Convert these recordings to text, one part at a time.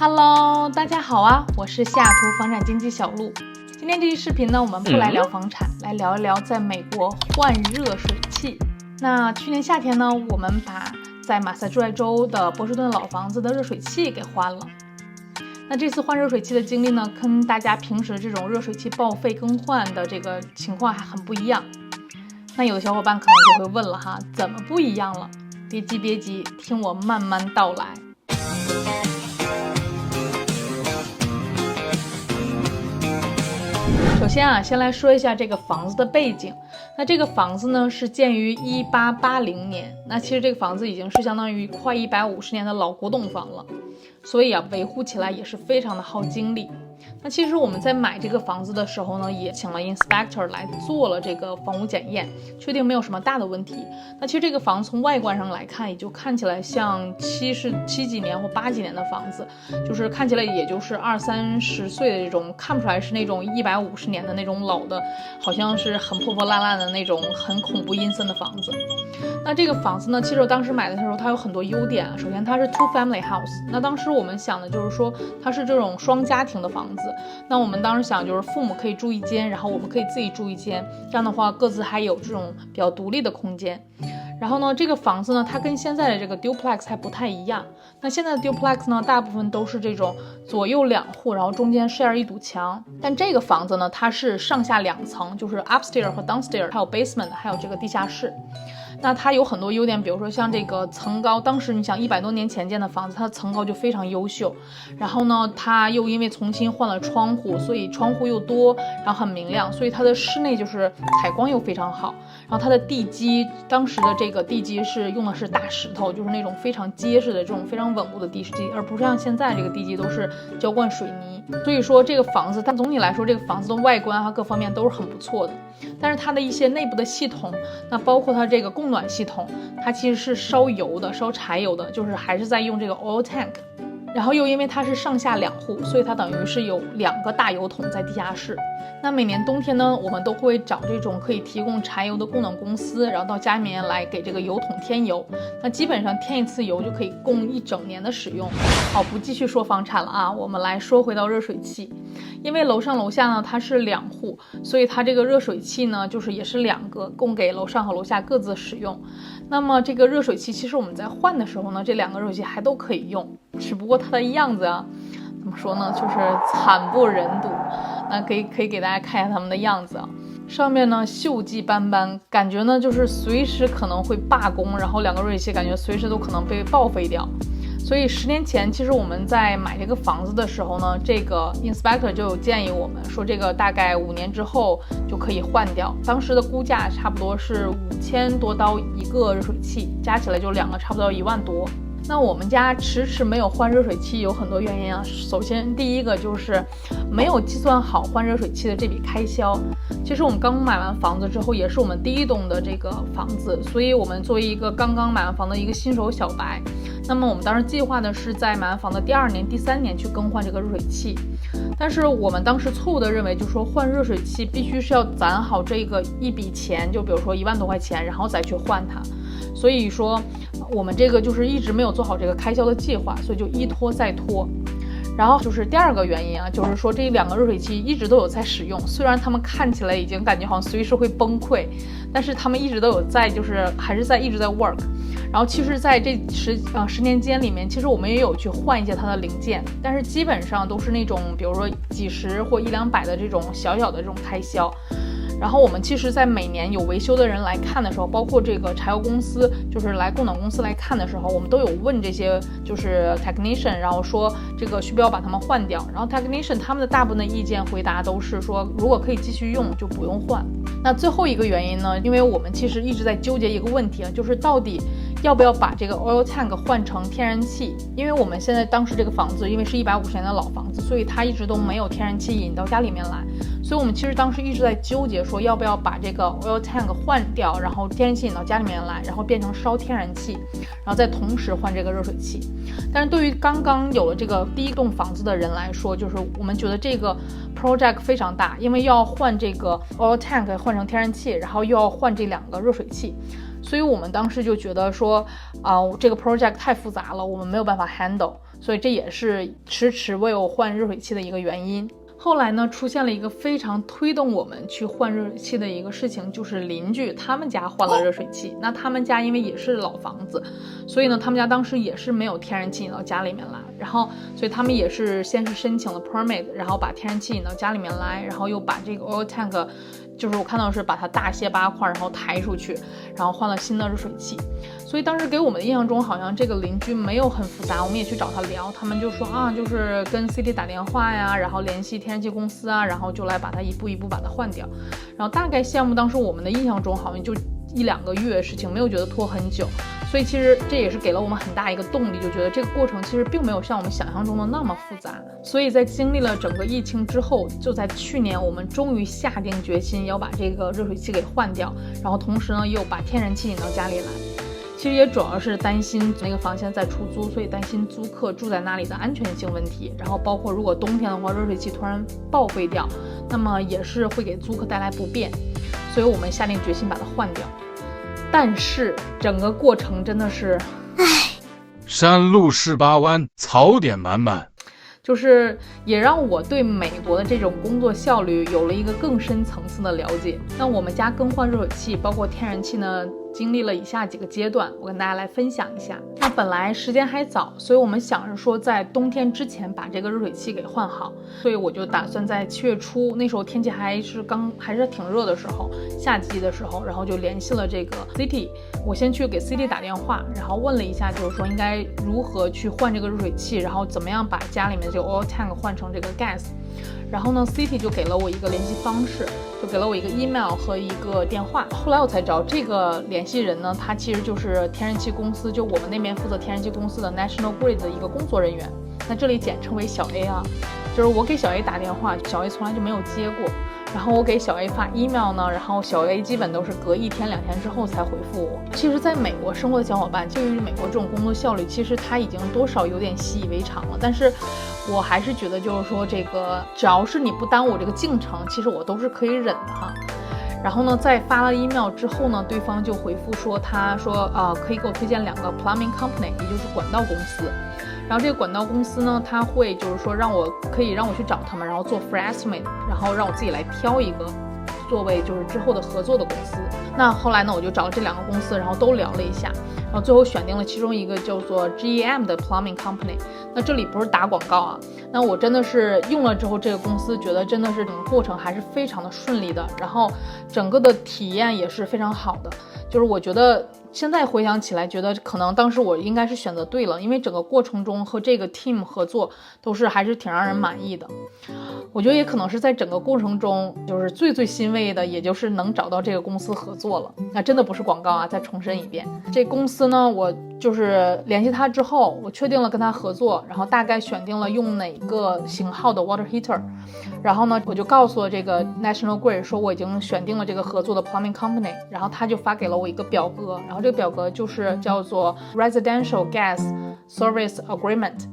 Hello， 大家好啊，我是西雅图房产经纪小鹿。今天这期视频呢，我们不来聊房产，来聊一聊在美国换热水器。那去年夏天呢，我们把在马萨诸塞州的波士顿老房子的热水器给换了。那这次换热水器的经历呢，跟大家平时这种热水器报废更换的这个情况还很不一样。那有的小伙伴可能就会问了哈，怎么不一样了？别急，听我慢慢道来。首先啊，先来说一下这个房子的背景。那这个房子呢是建于1880年，那其实这个房子已经是相当于快150年的老古董房了，所以啊，维护起来也是非常的耗精力。那其实我们在买这个房子的时候呢，也请了 inspector 来做了这个房屋检验，确定没有什么大的问题。那其实这个房子从外观上来看，也就看起来像70几年或80几年的房子，就是看起来也就是20-30岁的这种，看不出来是那种150年的那种老的，好像是很破破烂烂的那种很恐怖阴森的房子。那这个房子呢，其实我当时买的时候它有很多优点啊。首先它是 two family house， 那当时我们想的就是说它是这种双家庭的房子。那我们当时想就是父母可以住一间，然后我们可以自己住一间，这样的话各自还有这种比较独立的空间。然后呢，这个房子呢，它跟现在的这个 duplex 还不太一样。那现在的 duplex 呢，大部分都是这种左右两户，然后中间 share 一堵墙。但这个房子呢，它是上下两层，就是 upstairs 和 downstairs， 还有 basement， 还有这个地下室。那它有很多优点，比如说像这个层高，当时你想100多年前建的房子，它的层高就非常优秀。然后呢，它又因为重新换了窗户，所以窗户又多，然后很明亮，所以它的室内就是采光又非常好。然后它的地基，当时的这个地基是用的是大石头，就是那种非常结实的这种非常稳固的地基，而不是像现在这个地基都是浇灌水泥。所以说这个房子，它总体来说这个房子的外观和各方面都是很不错的。但是它的一些内部的系统，那包括它这个供暖系统，它其实是烧油的，烧柴油的，就是还是在用这个 oil tank。然后又因为它是上下两户，所以它等于是有2个大油桶在地下室。那每年冬天呢，我们都会找这种可以提供柴油的供暖公司，然后到家里面来给这个油桶添油。那基本上添一次油就可以供1整年的使用。好，不继续说房产了啊，我们来说回到热水器。因为楼上楼下呢它是2户，所以它这个热水器呢就是也是2个，供给楼上和楼下各自使用。那么这个热水器其实我们在换的时候呢，这2个热水器还都可以用，只不过它的样子啊，怎么说呢，就是惨不忍睹。那可以给大家看一下它们的样子啊，上面呢锈迹斑斑，感觉呢就是随时可能会罢工，然后2个热水器感觉随时都可能被报废掉。所以10年前，其实我们在买这个房子的时候呢，这个 inspector 就有建议我们说，这个大概5年之后就可以换掉。当时的估价差不多是5000多刀一个热水器，加起来就2个差不多1万多。那我们家迟没有换热水器有很多原因啊。首先第一个就是没有计算好换热水器的这笔开销。其实我们刚买完房子之后，也是我们第1栋的这个房子，所以我们作为一个刚刚买完房的一个新手小白，那么我们当时计划的是在买完房的第2年、第3年去更换这个热水器。但是我们当时错误的认为，就是说换热水器必须是要攒好这个一笔钱，就比如说1万多块钱，然后再去换它。所以说我们这个就是一直没有做好这个开销的计划，所以就一拖再拖。然后就是第2个原因啊，就是说这2个热水器一直都有在使用，虽然他们看起来已经感觉好像随时会崩溃，但是他们一直都有在，就是还是一直在 work。然后其实在这10年间里面，其实我们也有去换一些它的零件，但是基本上都是那种比如说几十或100-200的这种小小的这种开销。然后我们其实在每年有维修的人来看的时候，包括这个柴油公司，就是来供暖公司来看的时候，我们都有问这些就是 technician， 然后说这个需不要把它们换掉。然后 technician 他们的大部分的意见回答都是说，如果可以继续用就不用换。那最后一个原因呢，因为我们其实一直在纠结一个问题啊，就是到底要不要把这个 oil tank 换成天然气。因为我们现在当时这个房子因为是150年的老房子，所以它一直都没有天然气引到家里面来，所以我们其实当时一直在纠结说要不要把这个 oil tank 换掉，然后天然气引到家里面来，然后变成烧天然气，然后再同时换这个热水器。但是对于刚刚有了这个第1栋房子的人来说，就是我们觉得这个 project 非常大，因为要换这个 oil tank 换成天然气，然后又要换这2个热水器。所以我们当时就觉得说这个 project 太复杂了，我们没有办法 handle， 所以这也是迟迟未有换热水器的一个原因。后来呢，出现了一个非常推动我们去换热水器的一个事情，就是邻居他们家换了热水器。那他们家因为也是老房子，所以呢，他们家当时也是没有天然气引到家里面来，然后所以他们也是先是申请了 permit， 然后把天然气引到家里面来，然后又把这个 oil tank， 就是我看到是把它大卸8块，然后抬出去，然后换了新的热水器。所以当时给我们的印象中，好像这个邻居没有很复杂，我们也去找他聊，他们就说就是跟 City 打电话呀，然后联系天然气公司啊，然后就来把它一步一步把它换掉。然后大概项目当时我们的印象中好像就1-2个月事情，没有觉得拖很久。所以其实这也是给了我们很大一个动力，就觉得这个过程其实并没有像我们想象中的那么复杂。所以在经历了整个疫情之后，就在去年我们终于下定决心要把这个热水器给换掉，然后同时呢又把天然气引到家里来。其实也主要是担心那个房现在在出租，所以担心租客住在那里的安全性问题，然后包括如果冬天的话热水器突然报废掉，那么也是会给租客带来不便，所以我们下定决心把它换掉。但是整个过程真的是山路18弯，槽点满满，就是也让我对美国的这种工作效率有了一个更深层次的了解。那我们家更换热水器包括天然气呢，经历了以下几个阶段，我跟大家来分享一下。那本来时间还早，所以我们想着说在冬天之前把这个热水器给换好，所以我就打算在7月初，那时候天气还是挺热的时候，夏季的时候，然后就联系了这个 City， 我先去给 City 打电话，然后问了一下，就是说应该如何去换这个热水器，然后怎么样把家里面的这个 oil tank 换成这个 gas。然后呢 City 就给了我一个联系方式，就给了我一个 email 和一个电话。后来我才知道这个联系人呢，他其实就是天然气公司，就我们那边负责天然气公司的 National Grid 的一个工作人员，那这里简称为小 A 啊。就是我给小 A 打电话，小 A 从来就没有接过，然后我给小 A 发 email 呢，然后小 A 基本都是隔1天2天之后才回复我。其实在美国生活的小伙伴，对于美国这种工作效率，其实他已经多少有点习以为常了，但是我还是觉得就是说这个只要是你不耽误我这个进程，其实我都是可以忍的哈。然后呢，在发了 email 之后呢，对方就回复说，他说可以给我推荐2个 plumbing company， 也就是管道公司。然后这个管道公司呢，他会就是说让我去找他们，然后做 free estimate， 然后让我自己来挑一个作为就是之后的合作的公司。那后来呢，我就找了这2个公司，然后都聊了一下，然后最后选定了其中一个叫做 GEM 的 plumbing company。那这里不是打广告啊，那我真的是用了之后，这个公司觉得真的是整个过程还是非常的顺利的，然后整个的体验也是非常好的。就是我觉得现在回想起来，觉得可能当时我应该是选择对了，因为整个过程中和这个 team 合作都是还是挺让人满意的。我觉得也可能是在整个过程中，就是最欣慰的，也就是能找到这个公司合作了。那真的不是广告啊，再重申一遍，这公司呢，我就是联系他之后，我确定了跟他合作，然后大概选定了用哪个型号的 water heater， 然后呢，我就告诉了这个 National Grid 说我已经选定了这个合作的 plumbing company， 然后他就发给了我一个表格，然后这个表格就是叫做 Residential Gas Service Agreement。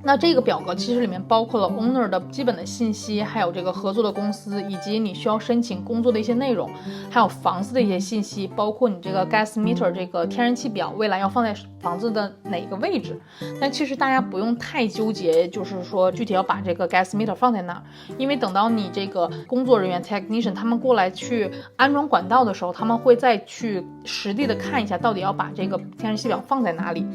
那这个表格其实里面包括了 owner 的基本的信息，还有这个合作的公司，以及你需要申请工作的一些内容，还有房子的一些信息，包括你这个 gas meter 这个天然气表未来要放在房子的哪个位置。但其实大家不用太纠结，就是说具体要把这个 gas meter 放在哪儿，因为等到你这个工作人员 technician 他们过来去安装管道的时候，他们会再去实地的看一下到底要把这个天然气表放在哪里，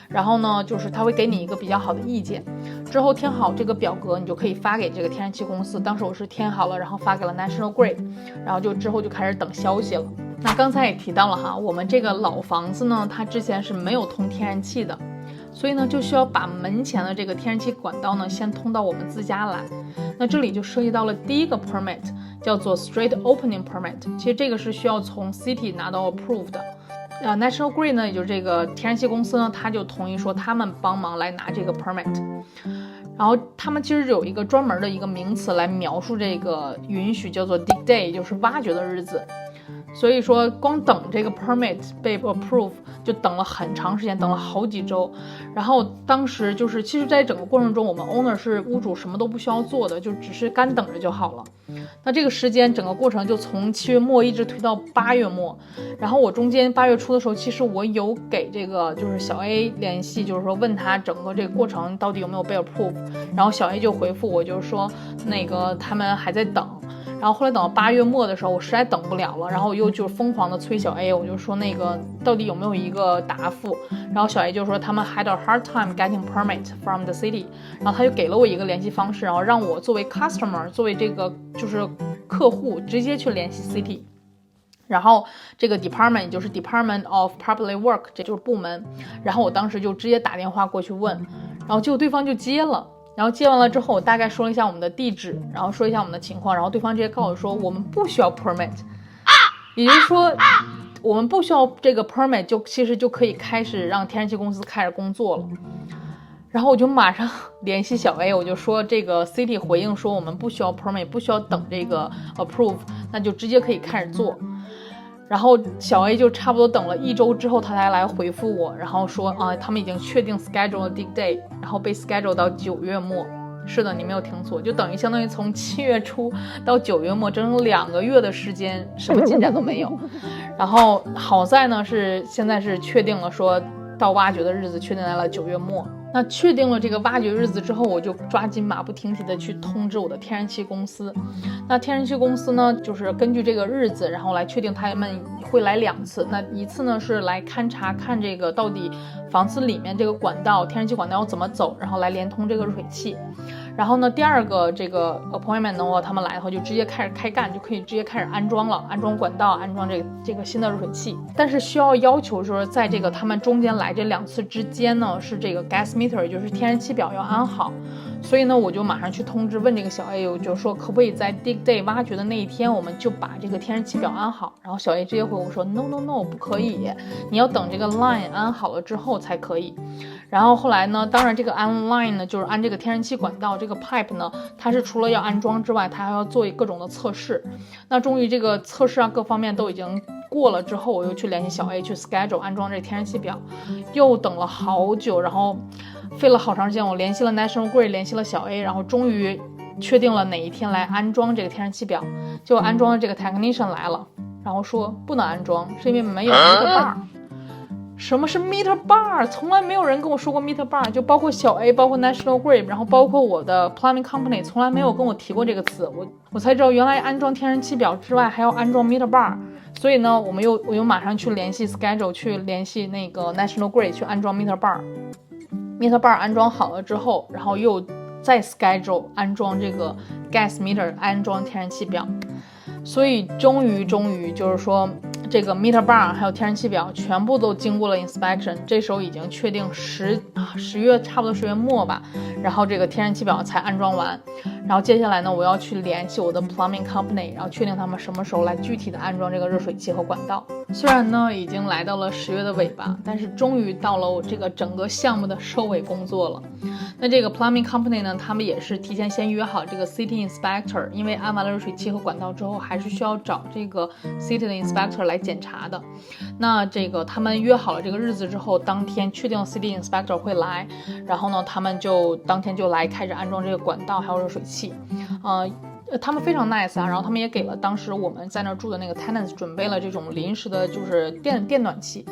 然后呢就是他会给你一个比较好的意见。之后填好这个表格，你就可以发给这个天然气公司。当时我是填好了，然后发给了 National Grid， 然后之后就开始等消息了。那刚才也提到了哈，我们这个老房子呢，它之前是没有通天然气的，所以呢就需要把门前的这个天然气管道呢先通到我们自家来。那这里就涉及到了第一个 permit， 叫做 Street Opening Permit， 其实这个是需要从 City 拿到 approved 的。National Grid 呢，也就是这个天然气公司呢，他就同意说他们帮忙来拿这个 permit， 然后他们其实有一个专门的一个名词来描述这个允许，叫做 dig day， 就是挖掘的日子。所以说光等这个 permit 被 approve 就等了很长时间，等了好几周。然后当时就是其实在整个过程中，我们 owner 是屋主，什么都不需要做的，就只是干等着就好了。那这个时间整个过程就从7月末一直推到8月末。然后我中间8月初的时候，其实我有给这个就是小 A 联系，就是说问他整个这个过程到底有没有被 approve。然后小 A 就回复我，就是说那个他们还在等。然后后来等到8月末的时候，我实在等不了了，然后我又就是疯狂的催小 A， 我就说那个到底有没有一个答复。然后小 A 就说他们 had a hard time getting permit from the city， 然后他就给了我一个联系方式，然后让我作为 customer， 作为这个就是客户直接去联系 city。然后这个 department 就是 Department of Public Work， 这就是部门。然后我当时就直接打电话过去问，然后结果对方就接了。然后接完了之后，我大概说了一下我们的地址，然后说一下我们的情况，然后对方直接告诉我说我们不需要 permit， 也就是说我们不需要这个 permit 就其实就可以开始让天然气公司开始工作了。然后我就马上联系小 A， 我就说这个 City 回应说我们不需要 permit， 不需要等这个 approve， 那就直接可以开始做。然后小 A 就差不多等了1周之后，他才来回复我，然后说他们已经确定 schedule 了 dig day， 然后被 schedule 到9月末。是的，你没有听错，就等于相当于从7月初到9月末，整整2个月的时间，什么进展都没有。然后好在呢是现在是确定了，说到挖掘的日子确定在了9月末。那确定了这个挖掘日子之后，我就抓紧马不停蹄的去通知我的天然气公司。那天然气公司呢，就是根据这个日子，然后来确定他们会来2次。那一次呢是来勘察看这个到底房子里面这个管道，天然气管道要怎么走，然后来连通这个热水器。然后呢，第2个这个 appointment 的话，他们来以后就直接开始开干，就可以直接开始安装了，安装管道，安装这个新的热水器。但是需要求说，在这个他们中间来这2次之间呢，是这个 gas meter， 也就是天然气表要安好。所以呢，我就马上去通知问这个小 A， 我就说可不可以在 dig day 挖掘的那一天，我们就把这个天然气表安好。然后小 A 直接回我说 no， 不可以，你要等这个 line 安好了之后才可以。然后后来呢，当然这个安 line 呢，就是安这个天然气管道这个 pipe 呢，它是除了要安装之外，它还要做各种的测试。那终于这个测试各方面都已经过了之后，我又去联系小 A 去 schedule 安装这天然气表，又等了好久，然后费了好长时间。我联系了 National Grid， 联系了小 A， 然后终于确定了哪一天来安装这个天然气表。结果安装的这个 technician 来了，然后说不能安装，是因为没有 meter bar。什么是 meter bar？ 从来没有人跟我说过 meter bar， 就包括小 A， 包括 National Grid， 然后包括我的 plumbing company， 从来没有跟我提过这个词。我才知道原来安装天然气表之外还要安装 meter bar。所以呢，我又马上去联系 schedule， 去联系那个 National Grid 去安装 meter bar。meter bar 安装好了之后，然后又再 schedule 安装这个 gas meter， 安装天然气表。所以终于就是说这个 meter bar 还有天然气表全部都经过了 inspection， 这时候已经确定10月差不多10月末吧，然后这个天然气表才安装完。然后接下来呢，我要去联系我的 plumbing company， 然后确定他们什么时候来具体的安装这个热水器和管道。虽然呢已经来到了10月的尾巴，但是终于到了我这个整个项目的收尾工作了。那这个 plumbing company 呢，他们也是提前先约好这个 city inspector， 因为安完了热水器和管道之后，还是需要找这个 city 的 inspector 来检查的。那这个他们约好了这个日子之后，当天确定 city inspector 会来，然后呢，他们就当天就来开始安装这个管道还有热水器。他们非常 nice 然后他们也给了当时我们在那儿住的那个 tenants 准备了这种临时的就是电暖气。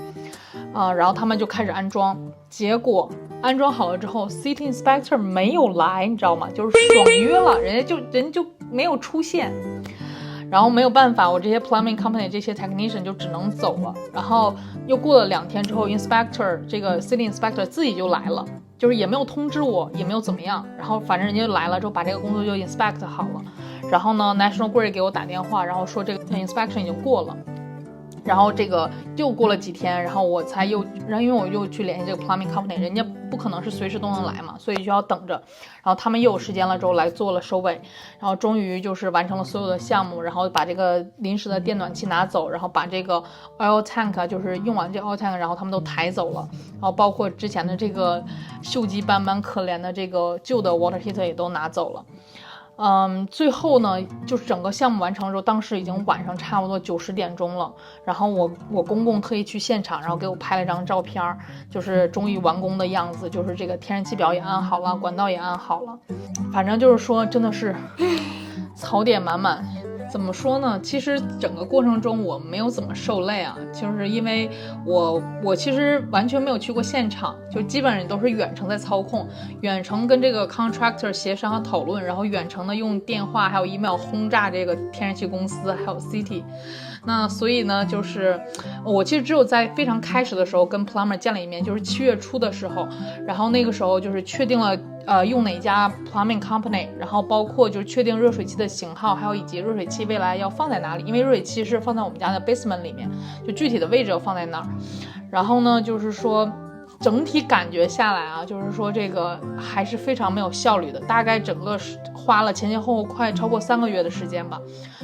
然后他们就开始安装，结果安装好了之后 city inspector 没有来，你知道吗？就是爽约了，人就没有出现。然后没有办法，我这些 plumbing company 这些 technician 就只能走了。然后又过了2天之后 inspector 这个 city inspector 自己就来了，就是也没有通知我，也没有怎么样，然后反正人家就来了之后把这个工作就 inspect 好了。然后呢 National Grid 给我打电话，然后说这个 inspection 已经过了。然后这个又过了几天，然后因为我又去联系这个 plumbing company， 人家不可能是随时都能来嘛，所以就要等着。然后他们又有时间了之后来做了收尾，然后终于就是完成了所有的项目，然后把这个临时的电暖气拿走，然后把这个 oil tank 就是用完这 oil tank， 然后他们都抬走了，然后包括之前的这个锈迹斑斑可怜的这个旧的 water heater 也都拿走了。最后呢，就是整个项目完成之后，当时已经晚上差不多9、10点钟了。然后我公公特意去现场，然后给我拍了张照片，就是终于完工的样子，就是这个天然气表也安好了，管道也安好了。反正就是说，真的是槽点满满。怎么说呢？其实整个过程中我没有怎么受累啊，就是因为我其实完全没有去过现场，就基本上都是远程在操控，远程跟这个 contractor 协商和讨论，然后远程的用电话还有 email 轰炸这个天然气公司还有 city。那所以呢，就是我其实只有在非常开始的时候跟 plumber 见了一面，就是7月初的时候，然后那个时候就是确定了用哪家 plumbing company， 然后包括就是确定热水器的型号，还有以及热水器未来要放在哪里，因为热水器是放在我们家的 basement 里面，就具体的位置要放在那儿。然后呢，就是说整体感觉下来啊，就是说这个还是非常没有效率的，大概整个花了前后快超过3个月的时间吧。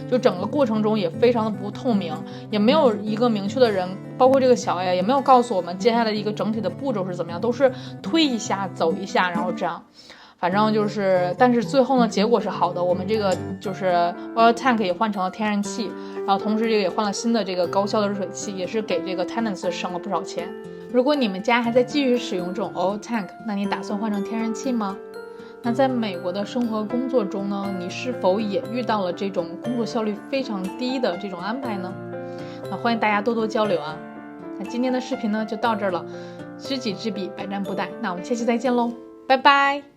就整个过程中也非常的不透明，也没有一个明确的人，包括这个小 A 也没有告诉我们接下来一个整体的步骤是怎么样，都是推一下走一下，然后这样。反正就是，但是最后呢，结果是好的。我们这个就是 oil tank 也换成了天然气，然后同时这个也换了新的这个高效的热水器，也是给这个 tenants 省了不少钱。如果你们家还在继续使用这种 oil tank， 那你打算换成天然气吗？那在美国的生活工作中呢，你是否也遇到了这种工作效率非常低的这种安排呢？那欢迎大家多多交流啊。那今天的视频呢就到这儿了，知己知彼，百战不殆。那我们下期再见喽，拜拜。